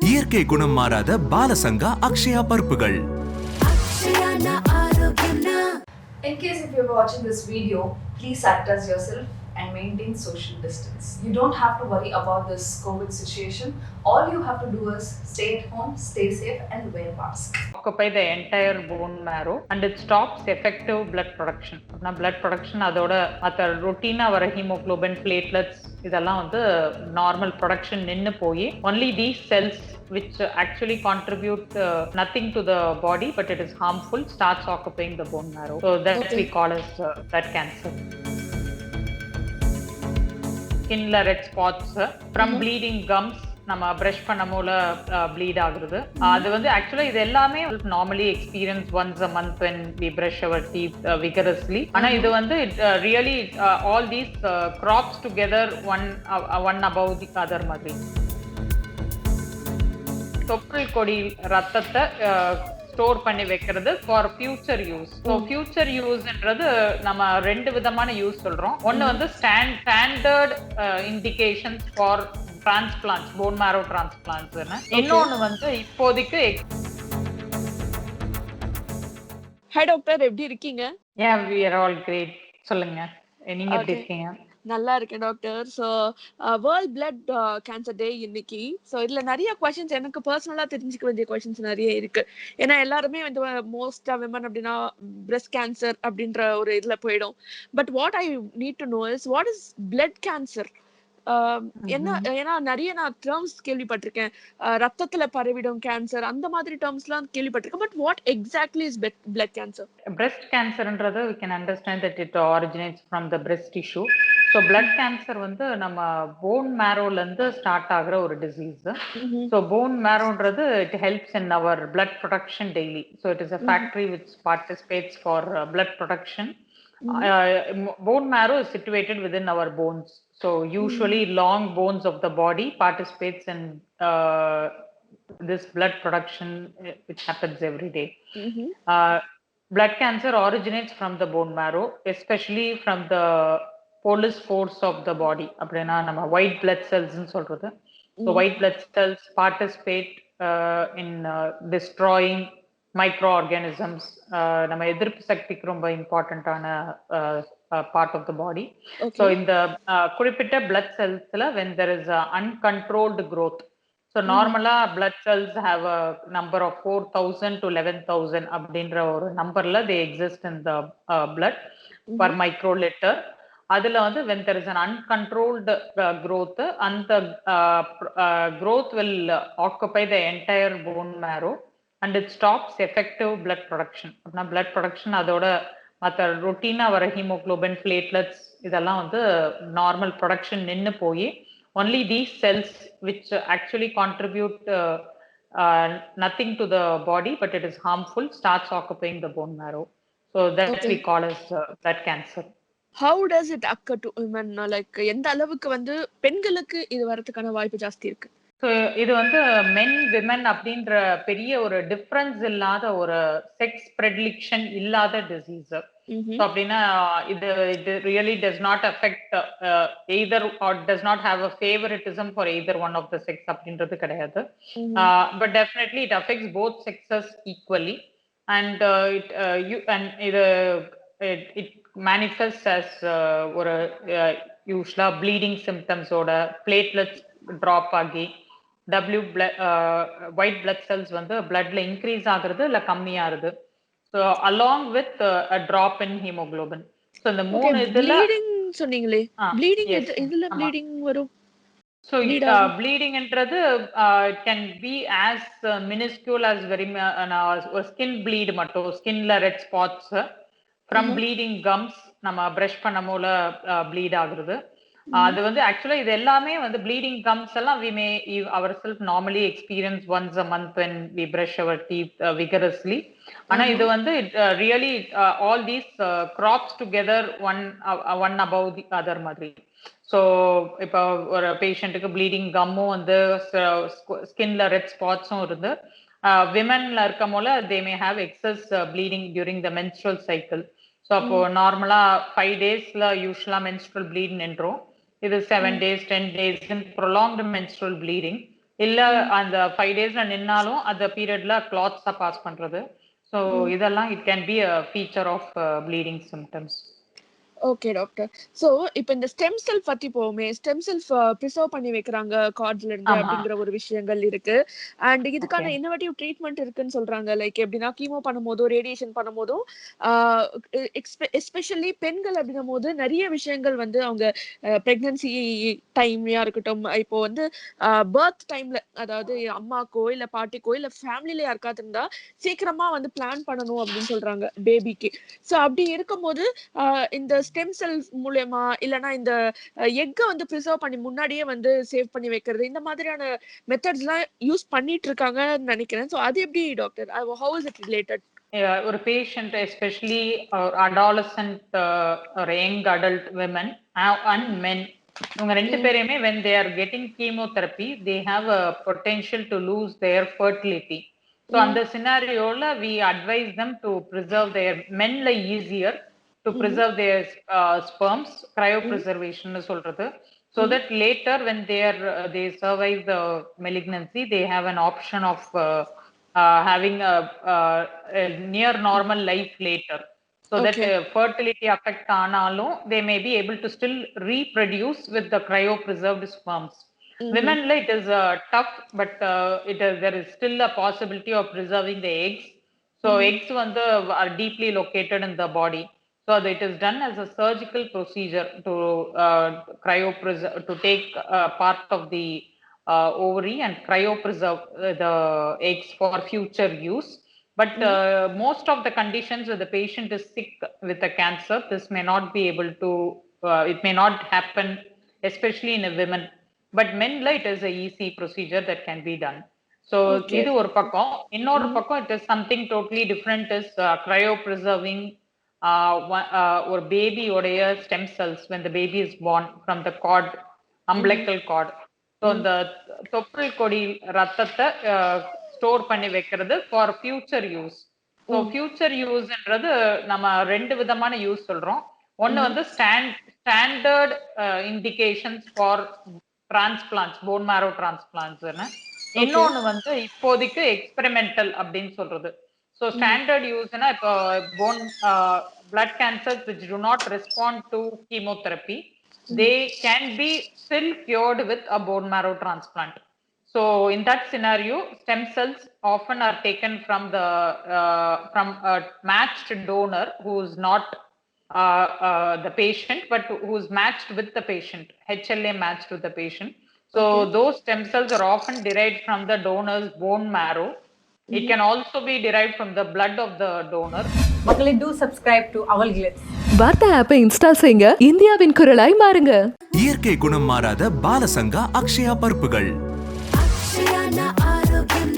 இயற்கை குணம் மாறாத பாலசங்கா Akshaya பருப்புகள். In case if you're watching this video, please act as yourself and maintain social distance. You don't have to worry about this COVID situation. All you have to do is stay at home, stay safe and wear mask. Occupy the entire bone marrow and it stops effective blood production. Blood production அதோட மற்ற ரொட்டீனா வர haemoglobin platelets இதெல்லாம் வந்து normal production நின்று போய் only these cells which actually contribute nothing to the body but it is harmful starts occupying the bone marrow. So that we call as blood cancer. Skinல red spots from bleeding gums நம்ம brush பண்ணும்போல bleed ஆகுறது. அது வந்து ஆக்சுவலா இது எல்லாமே normally experience once a month when we brush our teeth vigorously. ஆனா இது வந்து really all these groups together one above the other மாதிரி. தொப்புள் கொடி ரத்தத்தை ஸ்டோர் பண்ணி வைக்கிறது for future use. So future யூஸ்ன்றது நம்ம ரெண்டு விதமான யூஸ் சொல்றோம். ஒன்னு வந்து standard indications for transplants, bone marrow டிரான்ஸ்பிளான்ட்ஸ்னு. இன்னொன்னு வந்து இப்போதைக்கு ஹாய் டாக்டர், எப்படி இருக்கீங்க? we are all great. சொல்லுங்க, நீங்க எப்படி இருக்கீங்க? நல்லா இருக்கேன் doctor. So world blood cancer day இன்னைக்கு. ஸோ இதுல நிறைய கொஸ்டின்ஸ் எனக்கு பர்சனலா தெரிஞ்சுக்க வேண்டிய கொஸ்டின்ஸ் நிறைய இருக்கு. ஏன்னா எல்லாருமே வந்து மோஸ்டா விமன் அப்படின்னா பிரெஸ்ட் கேன்சர் அப்படின்ற ஒரு இதுல போயிடும். But what I need to know is what is blood cancer? என்ன, ஏன்னா நிறைய நான் டேர்ம்ஸ் கேள்விப்பட்டிருக்கேன். ரத்தத்துல பரவிடும் கேன்சர் அந்த மாதிரி டேர்ம்ஸ்லாம் கேள்விப்பட்டிருக்கேன். But what exactly is blood cancer? Breast கேன்சர்ன்றது we can understand that it originates from the breast tissue. So blood cancer வந்து நம்ம போன் மேரோல இருந்து ஸ்டார்ட் ஆகுற ஒரு டிசீஸ். ஸோ போன் மேரோன்றது it helps in our blood production daily. So it is a factory which participates for blood production. Bone marrow is situated within our bones. So usually long bones of the body participates in this blood production which happens every day. Blood cancer originates from the bone marrow, especially from the police force of the body. அப்படின்னா நம்ம white blood cells ன்னு சொல்றது. So white blood cells participate in destroying microorganisms. நம்ம எதிர்ப்பு சக்திக்கு ரொம்ப இம்பார்ட்டன்டான part of the body. So இந்த குறிப்பிட்ட பிளட் செல்ஸ்ல when there is uncontrolled growth. So நார்மலா blood cells have a number of 4,000 to 11,000 அப்படின்ற ஒரு நம்பர்ல they exist in the blood per microlitre. அதுல வந்து when there is an uncontrolled growth, அந்த growth will occupy the entire bone marrow and it stops effective blood production. அப்படின்னா blood production அதோட மற்ற ரொட்டீனா வர ஹீமோகுளோபின் பிளேட்லெட்ஸ் இதெல்லாம் வந்து நார்மல் ப்ரொடக்ஷன் நின்று போய் only these cells which actually contribute nothing to the body but it is harmful starts occupying the bone marrow. So that we call as blood cancer. How does it occur to women? Like எந்த அளவுக்கு வந்து பெண்களுக்கு இது வரதுக்கான வாய்ப்பு ஜாஸ்தி இருக்கு? So இது வந்து மென் விமன் அப்படின்ற பெரிய ஒரு டிஃபரன்ஸ் இல்லாத ஒரு செக்ஸ் ப்ரெடிலிக்ஷன் இல்லாத டிசீஸ். ஸோ அப்படின்னா இது really does not affect either or does not have a favouritism for either one of the sex அப்படின்றது கிடையாது. But definitely it affects both sexes equally and இது இட் மேனிஃபெஸ்ட் அஸ் ஒரு யூஸ்வலா bleeding சிம்டம்ஸோட platelets drop ஆகி white blood cells வந்து பிளட்ல increase ஆகுறது இல்ல கம்மியாகுது. So along with a drop in haemoglobin. So இந்த மூணு இதுல சொன்னீங்களே ப்ளீடிங், இதுல ப்ளீடிங் வரும். ஸோ ப்ளீடிங்ன்றது can be as minuscule as very ஒரு ஸ்கின் ப்ளீட் மட்டும், ஸ்கின்ல red spots from bleeding gums நம்ம பிரஷ் பண்ணும்போல ப்ளீட் ஆகுறது. அது வந்து ஆக்சுவலா இது எல்லாமே வந்து ப்ளீடிங் கம்ஸ் எல்லாம் we may ourselves normally experience once a month when we brush our teeth vigorously. ஆனா இது வந்து really all these crops together one above the other மாதிரி. ஸோ இப்போ ஒரு பேஷண்ட்டுக்கு ப்ளீடிங் கம்மும் வந்து ஸ்கின்ல ரெட் ஸ்பாட்ஸும் இருந்து விமன்ல இருக்கும் போல they may have excess bleeding during the menstrual cycle. So அப்போ நார்மலா 5 daysல யூஸ்வலா menstrual bleed நின்றோம். இது 7 days 10 days in prolonged menstrual bleeding. இல்ல அந்த 5 டேஸ்ல நின்னாலும் அந்த பீரியட்ல கிளாத்ஸா பாஸ் பண்றது. ஸோ இதெல்லாம் it can be a feature of bleeding symptoms. Okay doctor. So இப்போ இந்த ஸ்டெம் செல் பத்தி போவோமே, ஸ்டெம் செல்ஸ் பிரிசர்வ் பண்ணி வைக்கிறாங்க கார்ட்ல இருந்து ஆமா. அப்படிங்கிற ஒரு விஷயங்கள் இருக்கு. அண்ட் இதுக்கான ஓகே. இன்னோவேட்டிவ் ட்ரீட்மெண்ட் இருக்குன்னு சொல்றாங்க. லைக் எப்படின்னா கீமோ பண்ணும்போதும் ரேடியேஷன் பண்ணும்போதும் எஸ்பெஷலி பெண்கள் அப்படின்னும் போது நிறைய விஷயங்கள் வந்து அவங்க பிரெக்னன்சி டைம்லயா இருக்கட்டும், இப்போ வந்து பர்த் டைம்ல, அதாவது அம்மாக்கோ இல்ல பாட்டிக்கோ இல்ல ஃபேமிலில யாருக்காவது இருந்தா சீக்கிரமா வந்து பிளான் பண்ணணும் அப்படின்னு சொல்றாங்க பேபிக்கு. சோ அப்படி இருக்கும்போது இந்த ஸ்டெம் செல் மூலமா இல்லனா இந்த எக்க வந்து பிரிசர்வ் பண்ணி முன்னாடியே வந்து சேவ் பண்ணி வைக்கிறது, இந்த மாதிரியான மெத்தட்ஸ்லாம் யூஸ் பண்ணிட்டு இருக்காங்கன்னு நினைக்கிறேன். சோ அது எப்படி doctor? How is it related? ஒரு பேஷண்ட் எஸ்பெஷலி அடாலசன்ட் ஒரு young adult women and men, இவங்க ரெண்டு பேரையுமே when they are getting chemotherapy they have a potential to lose their fertility. So அந்த சினாரியோல we advise them to preserve their menல easier to preserve their sperms, cryopreservation னு சொல்றது, so that later when they survive the malignancy they have an option of having a near normal life later, so that Okay. fertility affect ஆனாலும் they may be able to still reproduce with the cryopreserved sperms. Women it is tough, but there is still a possibility of preserving the eggs. So eggs வந்து are deeply located in the body. So it is done as a surgical procedure to cryopreserve, to take part of the ovary and cryopreserve the eggs for future use. But most of the conditions where the patient is sick with a cancer, this may not be able to, it may not happen, especially in a women. But men it is a easy procedure that can be done. So Okay. இது ஒரு பக்கம். இன்னொரு பக்கம் it is something totally different is cryopreserving ஒரு baby உடைய stem cells when the baby is born from the cord, umbilical cord. So இந்த தொப்புள் கொடி ரத்தத்தை ஸ்டோர் பண்ணி வைக்கிறது for future use. So future யூஸ்ன்றது நம்ம ரெண்டு விதமான யூஸ் சொல்றோம். ஒன்னு வந்து standard indications for transplants, bone marrow டிரான்ஸ்பிளான்ட்ஸ்னு. இன்னொன்னு வந்து இப்போதைக்கு எக்ஸ்பெரிமெண்டல் அப்படின்னு சொல்றது. ஸோ ஸ்டாண்டர்ட் யூஸ்னா இப்போ phone blood cancers which to not respond to chemotherapy, they can be still cured with a bone marrow transplant. So in that scenario, stem cells often are taken from a matched donor who is not the patient, but who is matched with the patient, HLA matched with the patient. So those stem cells are often derived from the donor's bone marrow. It can also be derived from the blood of the donor. மக்களே, do subscribe to Our Glitz. வார்த்தை ஆப்பை install செய்யுங்க, இந்தியாவின் குரலாய் மாறுங்க. இயற்கை குணம் மாறாத பாலசங்கா அக்ஷயா பருப்புகள். அக்ஷயா ஆரோக்கியம்